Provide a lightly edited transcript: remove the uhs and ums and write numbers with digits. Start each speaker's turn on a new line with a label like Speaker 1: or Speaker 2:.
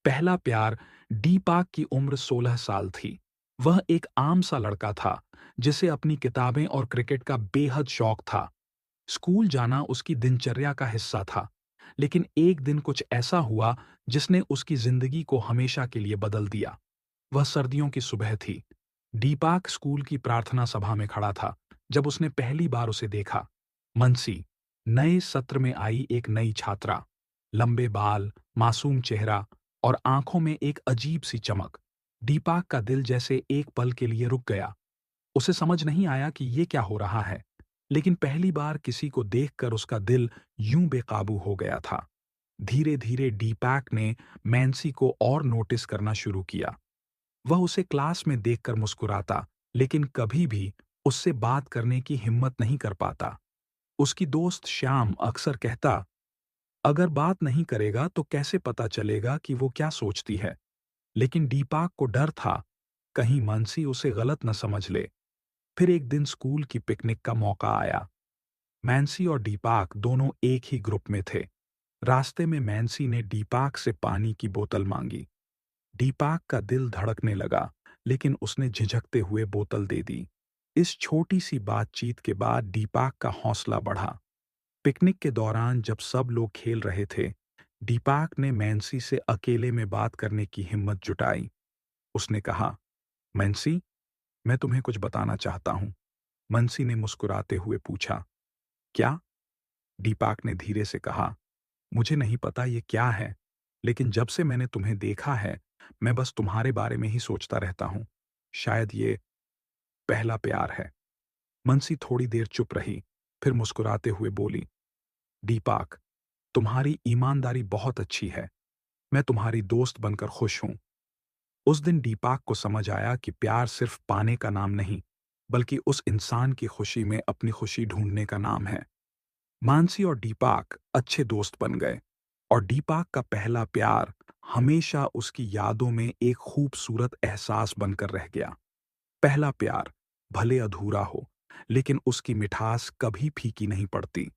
Speaker 1: पहला प्यार। दीपक की उम्र 16 साल थी। वह एक आम सा लड़का था, जिसे अपनी किताबें और क्रिकेट का बेहद शौक था। स्कूल जाना उसकी दिनचर्या का हिस्सा था, लेकिन एक दिन कुछ ऐसा हुआ जिसने उसकी जिंदगी को हमेशा के लिए बदल दिया। वह सर्दियों की सुबह थी। दीपक स्कूल की प्रार्थना सभा में खड़ा था जब उसने पहली बार उसे देखा। मनसी, नए सत्र में आई एक नई छात्रा। लंबे बाल, मासूम चेहरा और आंखों में एक अजीब सी चमक। दीपक का दिल जैसे एक पल के लिए रुक गया। उसे समझ नहीं आया कि ये क्या हो रहा है, लेकिन पहली बार किसी को देखकर उसका दिल यूं बेकाबू हो गया था। धीरे धीरे दीपक ने मैंसी को और नोटिस करना शुरू किया। वह उसे क्लास में देखकर मुस्कुराता, लेकिन कभी भी उससे बात करने की हिम्मत नहीं कर पाता। उसकी दोस्त श्याम अक्सर कहता, अगर बात नहीं करेगा तो कैसे पता चलेगा कि वो क्या सोचती है। लेकिन दीपक को डर था, कहीं मानसी उसे गलत न समझ ले। फिर एक दिन स्कूल की पिकनिक का मौका आया। मैंसी और दीपक दोनों एक ही ग्रुप में थे। रास्ते में मैंसी ने दीपक से पानी की बोतल मांगी। दीपक का दिल धड़कने लगा, लेकिन उसने झिझकते हुए बोतल दे दी। इस छोटी सी बातचीत के बाद दीपक का हौसला बढ़ा। पिकनिक के दौरान जब सब लोग खेल रहे थे, दीपक ने मैंसी से अकेले में बात करने की हिम्मत जुटाई। उसने कहा, मैंसी, मैं तुम्हें कुछ बताना चाहता हूं। मैंसी ने मुस्कुराते हुए पूछा, क्या? दीपक ने धीरे से कहा, मुझे नहीं पता ये क्या है, लेकिन जब से मैंने तुम्हें देखा है, मैं बस तुम्हारे बारे में ही सोचता रहता हूं। शायद ये पहला प्यार है। मनसी थोड़ी देर चुप रही, फिर मुस्कुराते हुए बोली, दीपक, तुम्हारी ईमानदारी बहुत अच्छी है। मैं तुम्हारी दोस्त बनकर खुश हूं। उस दिन दीपक को समझ आया कि प्यार सिर्फ पाने का नाम नहीं, बल्कि उस इंसान की खुशी में अपनी खुशी ढूंढने का नाम है। मानसी और दीपक अच्छे दोस्त बन गए, और दीपक का पहला प्यार हमेशा उसकी यादों में एक खूबसूरत एहसास बनकर रह गया। पहला प्यार भले अधूरा हो, लेकिन उसकी मिठास कभी फीकी नहीं पड़ती।